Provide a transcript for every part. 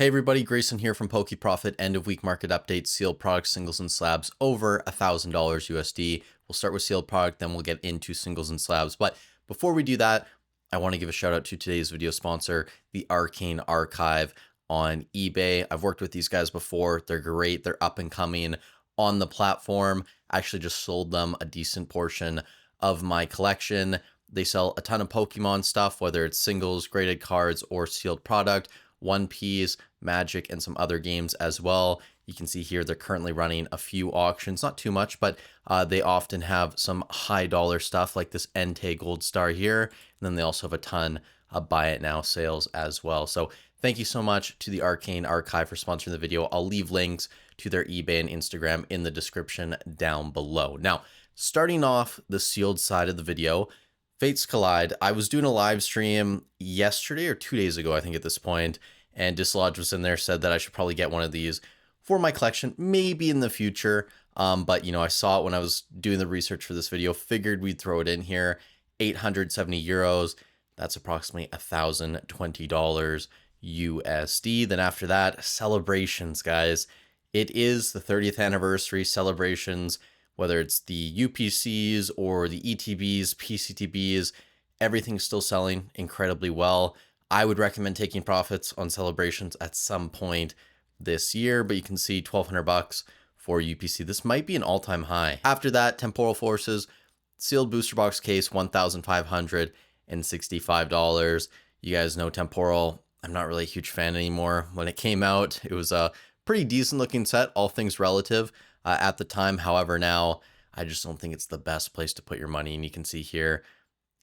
Hey everybody, Grayson here from PokeProfit, end of week market update, sealed product, singles and slabs over $1,000 USD. We'll start with sealed product, then we'll get into singles and slabs. But before we do that, I want to give a shout out to today's video sponsor, the Arcane Archive on eBay. I've worked with these guys before. They're great. They're up and coming on the platform. I actually just sold them a decent portion of my collection. They sell a ton of Pokemon stuff, whether it's singles, graded cards, or sealed product. One Piece, Magic, and some other games as well. You can see here they're currently running a few auctions, not too much, but they often have some high dollar stuff like this Entei Gold Star here. And then they also have a ton of buy it now sales as well. So thank you so much to the Arcane Archive for sponsoring the video. I'll leave links to their eBay and Instagram in the description down below. Now, starting off the sealed side of the video, Fates Collide. I was doing a live stream yesterday or 2 days ago, I think at this point, and Dislodge was in there, said that I should probably get one of these for my collection, maybe in the future. But I saw it when I was doing the research for this video, figured we'd throw it in here. 870 euros. That's approximately $1,020 USD. Then after that, celebrations, guys. It is the 30th anniversary celebrations. Whether it's the UPCs or the ETBs, PCTBs, everything's still selling incredibly well. I would recommend taking profits on celebrations at some point this year, but you can see 1,200 bucks for UPC. This might be an all-time high. After that, Temporal Forces, sealed booster box case, $1,565. You guys know Temporal, I'm not really a huge fan anymore. When it came out, it was a pretty decent looking set, all things relative. At the time. However, now I just don't think it's the best place to put your money. And you can see here,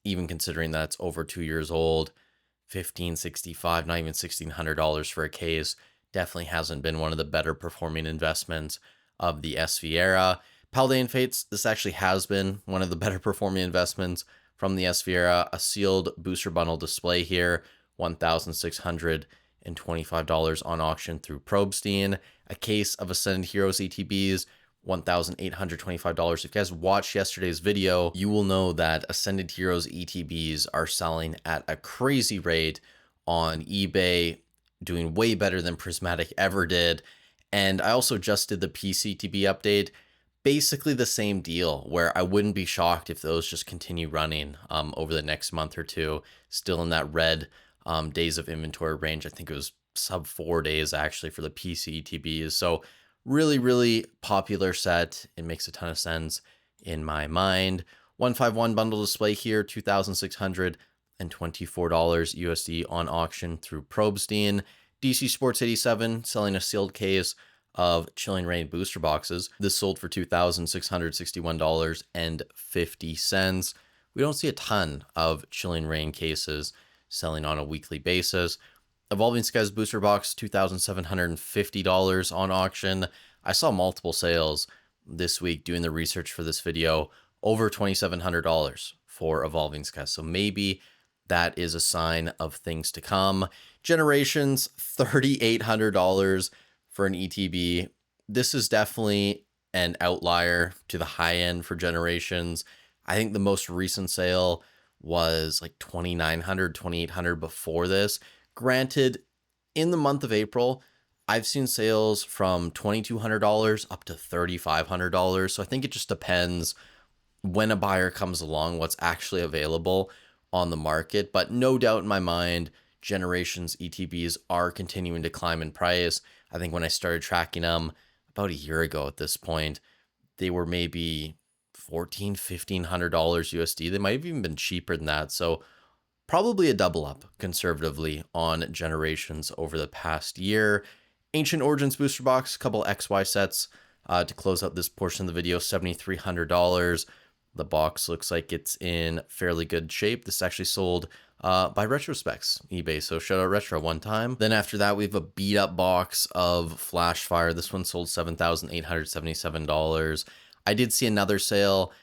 even considering that it's over 2 years old, $1,565, not even $1,600 for a case, definitely hasn't been one of the better performing investments of the SV era. Paldean Fates, this actually has been one of the better performing investments from the SV era. A sealed booster bundle display here, $1,625 on auction through Probestein. A case of Ascended Heroes ETBs, $1,825. If you guys watched yesterday's video, you will know that Ascended Heroes ETBs are selling at a crazy rate on eBay, doing way better than Prismatic ever did. And I also just did the PCTB update. Basically the same deal, where I wouldn't be shocked if those just continue running over the next month or two, still in that red days of inventory range. I think it was sub 4 days actually for the PC ETBs. So really, really popular set. It makes a ton of sense in my mind. 151 bundle display here, $2,624 USD on auction through Probestein. DC Sports 87 selling a sealed case of Chilling Reign booster boxes. This sold for $2,661.50. We don't see a ton of Chilling Reign cases selling on a weekly basis. Evolving Skies booster box, $2,750 on auction. I saw multiple sales this week doing the research for this video, over $2,700 for Evolving Skies. So maybe that is a sign of things to come. Generations, $3,800 for an ETB. This is definitely an outlier to the high end for Generations. I think the most recent sale was like $2,900, $2,800 before this. Granted, in the month of April, I've seen sales from $2,200 up to $3,500. So I think it just depends when a buyer comes along, what's actually available on the market. But no doubt in my mind, Generations ETBs are continuing to climb in price. I think when I started tracking them about a year ago at this point, they were maybe $1,400, $1,500 USD. They might have even been cheaper than that. So probably a double up conservatively on Generations over the past year. Ancient Origins booster box, a couple XY sets to close out this portion of the video, $7,300. The box looks like it's in fairly good shape. This actually sold by Retrospecs eBay, so shout out Retro one time. Then after that, we have a beat up box of Flashfire. This one sold $7,877. I did see another sale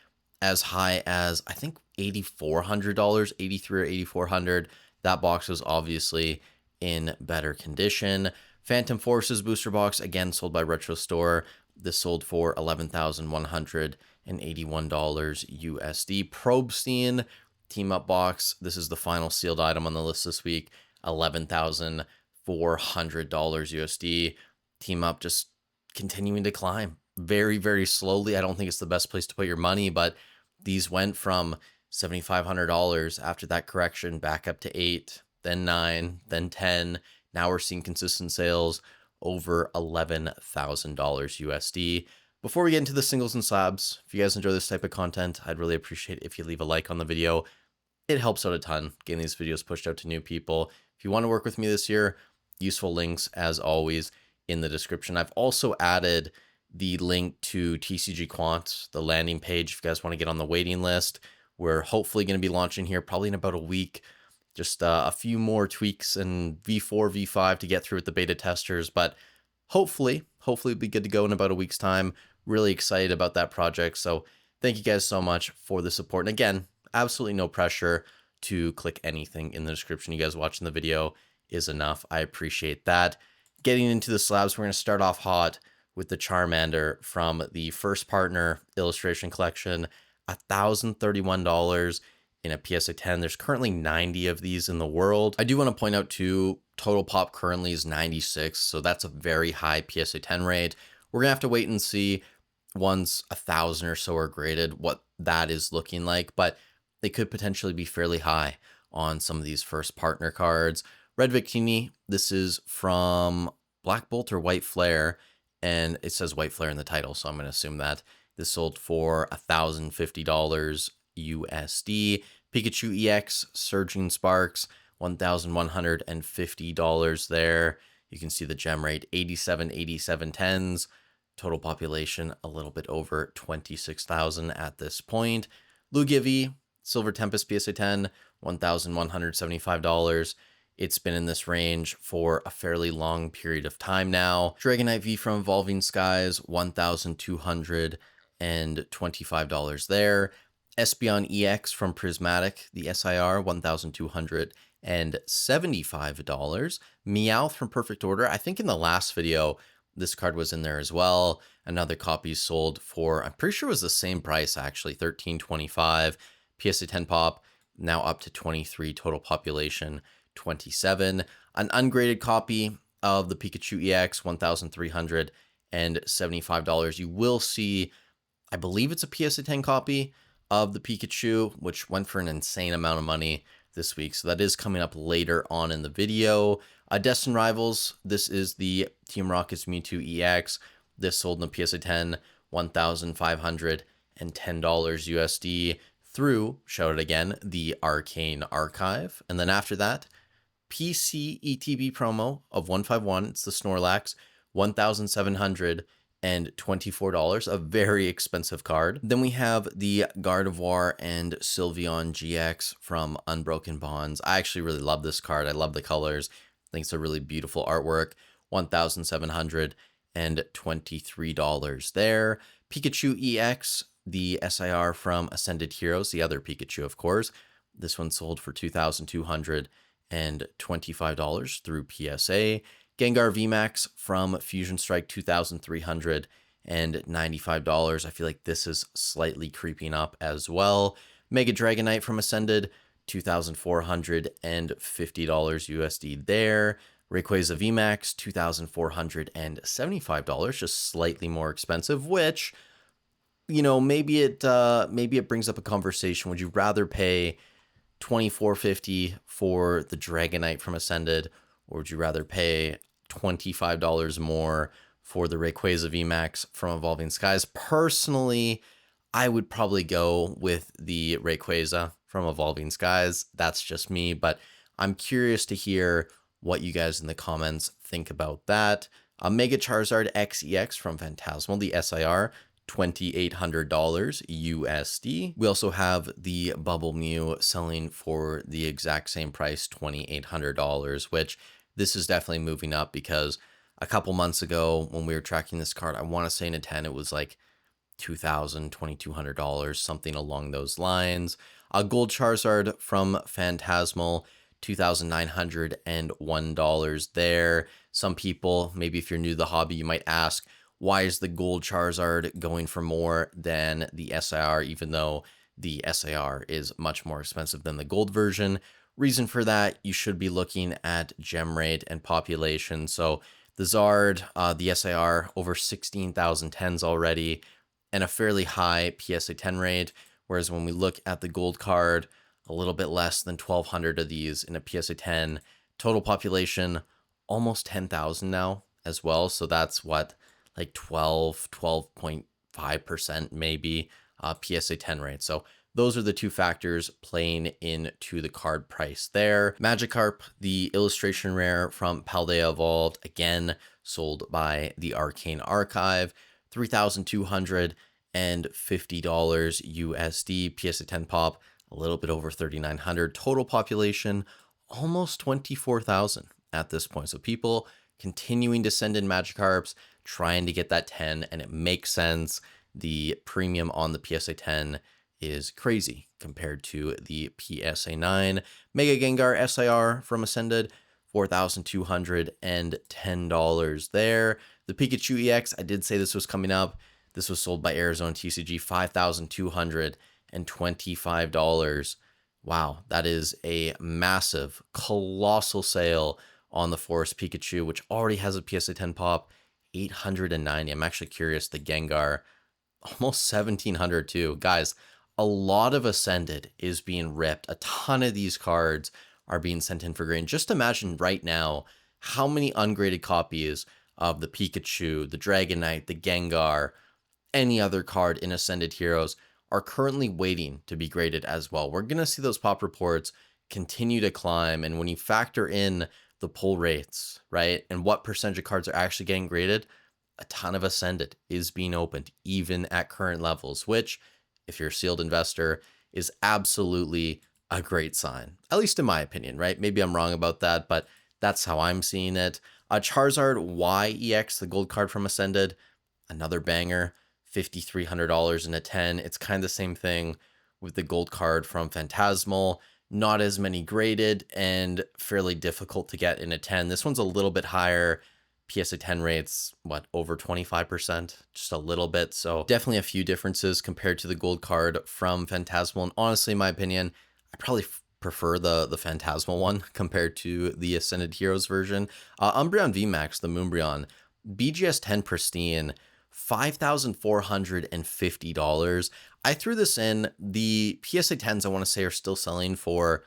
as high as, I think, $8,400, $8,300 or $8,400. That box was obviously in better condition. Phantom Forces booster box, again sold by Retro Store. This sold for $11,181 USD. Probestein team up box. This is the final sealed item on the list this week. $11,500 $400 USD. Team up just continuing to climb very, very slowly. I don't think it's the best place to put your money, but these went from $7,500 after that correction back up to 8, then 9, then 10. Now we're seeing consistent sales over $11,000 USD. Before we get into the singles and slabs, if you guys enjoy this type of content, I'd really appreciate it if you leave a like on the video. It helps out a ton getting these videos pushed out to new people. If you want to work with me this year, useful links as always in the description. I've also added the link to TCG Quant, the landing page, if you guys want to get on the waiting list. We're hopefully going to be launching here probably in about a week. Just a few more tweaks in V4, V5 to get through with the beta testers, but hopefully it'll be good to go in about a week's time. Really excited about that project. So thank you guys so much for the support. And again, absolutely no pressure to click anything in the description. You guys watching the video is enough. I appreciate that. Getting into the slabs, we're going to start off hot with the Charmander from the First Partner Illustration Collection, $1,031 in a PSA 10. There's currently 90 of these in the world. I do want to point out too, total pop currently is 96, so that's a very high PSA 10 rate. We're gonna have to wait and see once 1,000 or so are graded what that is looking like, but they could potentially be fairly high on some of these First Partner cards. Red Victini, this is from Black Bolt or White Flare, and it says White Flare in the title, so I'm going to assume that. This sold for $1,050 USD. Pikachu EX Surging Sparks, $1,150 there. You can see the gem rate, 87 tens. Total population, a little bit over 26,000 at this point. Lugia V, Silver Tempest PSA 10, $1,175. It's been in this range for a fairly long period of time now. Dragonite V from Evolving Skies, $1,225 there. Espeon EX from Prismatic, the SIR, $1,275. Meowth from Perfect Order. I think in the last video, this card was in there as well. Another copy sold for, I'm pretty sure it was the same price actually, $13.25. PSA 10 pop, now up to 23, total population 27. An ungraded copy of the Pikachu EX, $1,375. You will see, I believe it's a PSA 10 copy of the Pikachu, which went for an insane amount of money this week. So that is coming up later on in the video. Destined Rivals, this is the Team Rocket's Mewtwo EX. This sold in the PSA 10, $1,510 USD through, shout it again, the Arcane Archive. And then after that, PC ETB promo of 151, it's the Snorlax, $1,724, a very expensive card. Then we have the Gardevoir and Sylveon GX from Unbroken Bonds. I actually really love this card. I love the colors. I think it's a really beautiful artwork. $1,723 there. Pikachu EX, the SIR from Ascended Heroes, the other Pikachu, of course. This one sold for $2,225 through PSA. Gengar VMAX from Fusion Strike, $2,395. I feel like this is slightly creeping up as well. Mega Dragonite from Ascended, $2,450 USD there. Rayquaza VMAX, $2,475, just slightly more expensive, which, you know, maybe it brings up a conversation. Would you rather pay $2,450 for the Dragonite from Ascended, or would you rather pay $25 more for the Rayquaza VMAX from Evolving Skies? Personally, I would probably go with the Rayquaza from Evolving Skies. That's just me, but I'm curious to hear what you guys in the comments think about that. Mega Charizard XEX from Phantasmal, the SIR, $2,800 USD. We also have the Bubble Mew selling for the exact same price, $2,800, which this is definitely moving up because a couple months ago when we were tracking this card, I want to say in a 10, it was like $2,000, $2,200, something along those lines. A Gold Charizard from Phantasmal, $2,901 there. Some people, maybe if you're new to the hobby, you might ask, why is the Gold Charizard going for more than the SIR, even though the SIR is much more expensive than the gold version? Reason for that, you should be looking at gem rate and population. So the Zard, the SIR, over 16,000 tens already, and a fairly high PSA 10 rate. Whereas when we look at the gold card, a little bit less than 1,200 of these in a PSA 10. Total population, almost 10,000 now as well. So that's what, like 12.5% maybe PSA 10 rate. So those are the two factors playing into the card price there. Magikarp, the illustration rare from Paldea Evolved, again, sold by the Arcane Archive, $3,250 USD, PSA 10 pop, a little bit over 3,900. Total population, almost 24,000 at this point. So people continuing to send in Magikarps, trying to get that 10, and it makes sense. The premium on the PSA 10 is crazy compared to the PSA 9. Mega Gengar SIR from Ascended, $4,210 there. The Pikachu EX, I did say this was coming up. This was sold by Arizona TCG, $5,225. Wow, that is a massive, colossal sale on the Forest Pikachu, which already has a PSA 10 pop, 890. I'm actually curious, the Gengar, almost 1,700 too. Guys, a lot of Ascended is being ripped. A ton of these cards are being sent in for green. Just imagine right now how many ungraded copies of the Pikachu, the Dragonite, the Gengar, any other card in Ascended Heroes are currently waiting to be graded as well. We're going to see those pop reports continue to climb. And when you factor in the pull rates, right, and what percentage of cards are actually getting graded, a ton of Ascended is being opened even at current levels, which, if you're a sealed investor, is absolutely a great sign, at least in my opinion, right? Maybe I'm wrong about that, but that's how I'm seeing it. Charizard YEX, the gold card from Ascended, another banger, $5,300 in a 10. It's kind of the same thing with the gold card from Phantasmal. Not as many graded and fairly difficult to get in a 10. This one's a little bit higher. PSA 10 rates, what, over 25%, just a little bit. So definitely a few differences compared to the gold card from Phantasmal. And honestly, in my opinion, I probably prefer the Phantasmal one compared to the Ascended Heroes version. Umbreon VMAX, the Moonbreon, BGS 10 Pristine, $5,450. I threw this in. The PSA 10s, I want to say, are still selling for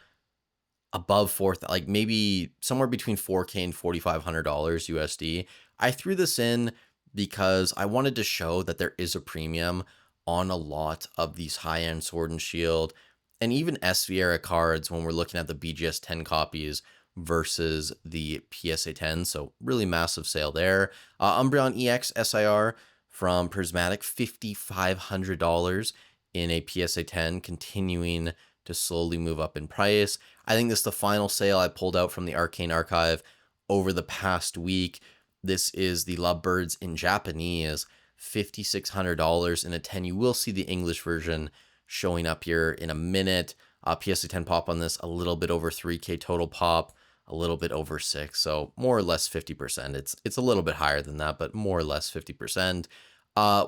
above like maybe somewhere between 4K and $4,500 USD. I threw this in because I wanted to show that there is a premium on a lot of these high-end Sword and Shield and even SV era cards when we're looking at the BGS 10 copies versus the PSA 10. So really massive sale there. Umbreon EX SIR from Prismatic, $5,500 in a PSA 10, continuing to slowly move up in price. I think this is the final sale I pulled out from the Arcane Archive over the past week. This is the Lovebirds in Japanese, $5,600 in a 10. You will see the English version showing up here in a minute. PSA 10 pop on this, a little bit over 3K total pop, a little bit over 6, so more or less 50%. It's a little bit higher than that, but more or less 50%.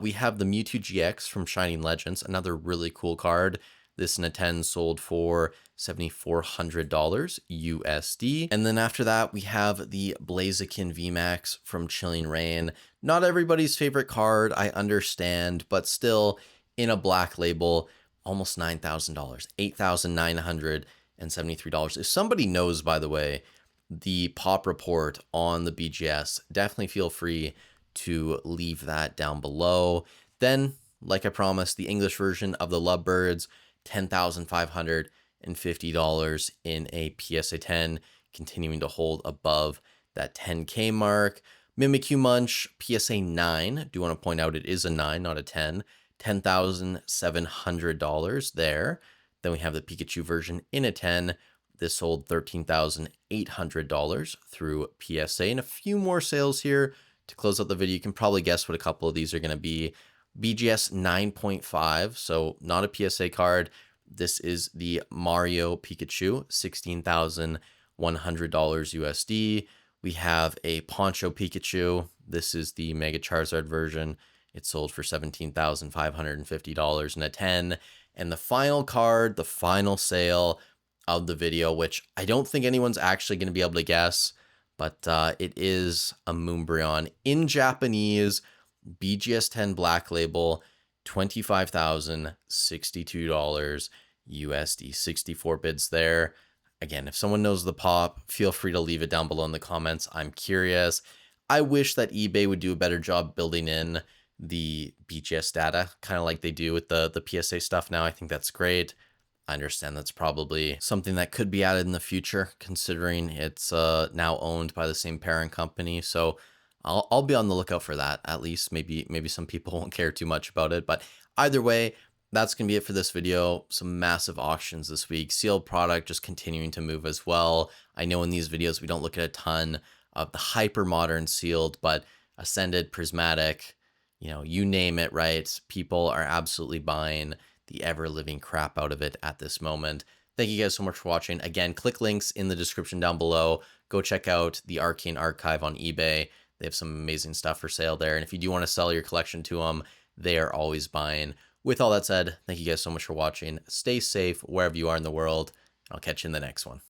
We have the Mewtwo GX from Shining Legends, another really cool card. This in a 10 sold for $7,400 USD. And then after that, we have the Blaziken VMAX from Chilling Reign. Not everybody's favorite card, I understand, but still in a black label, almost $9,000, $8,973. If somebody knows, by the way, the pop report on the BGS, definitely feel free to leave that down below. Then, like I promised, the English version of the Lovebirds, $10,550 in a PSA 10, continuing to hold above that 10K mark. Mimikyu Munch, PSA 9. Do want to point out it is a 9, not a 10. $10,700 there. Then we have the Pikachu version in a 10. This sold $13,800 through PSA. And a few more sales here to close out the video. You can probably guess what a couple of these are going to be. BGS 9.5, so not a PSA card. This is the Mario Pikachu, $16,100 USD. We have a Poncho Pikachu. This is the Mega Charizard version. It sold for $17,550 in a 10. And the final card, the final sale, of the video, which I don't think anyone's actually going to be able to guess, but it is a Moonbryon in Japanese, BGS10 Black Label, $25,062 USD, 64 bids there. Again, if someone knows the pop, feel free to leave it down below in the comments. I'm curious. I wish that eBay would do a better job building in the BGS data, kind of like they do with the PSA stuff now. I think that's great. I understand that's probably something that could be added in the future, considering it's now owned by the same parent company. So I'll be on the lookout for that. At least maybe some people won't care too much about it. But either way, that's going to be it for this video. Some massive auctions this week. Sealed product just continuing to move as well. I know in these videos we don't look at a ton of the hyper modern sealed, but Ascended, Prismatic, you name it, right? People are absolutely buying the ever-living crap out of it at this moment. Thank you guys so much for watching. Again, click links in the description down below. Go check out the Arcane Archive on eBay. They have some amazing stuff for sale there. And if you do want to sell your collection to them, they are always buying. With all that said, thank you guys so much for watching. Stay safe wherever you are in the world. I'll catch you in the next one.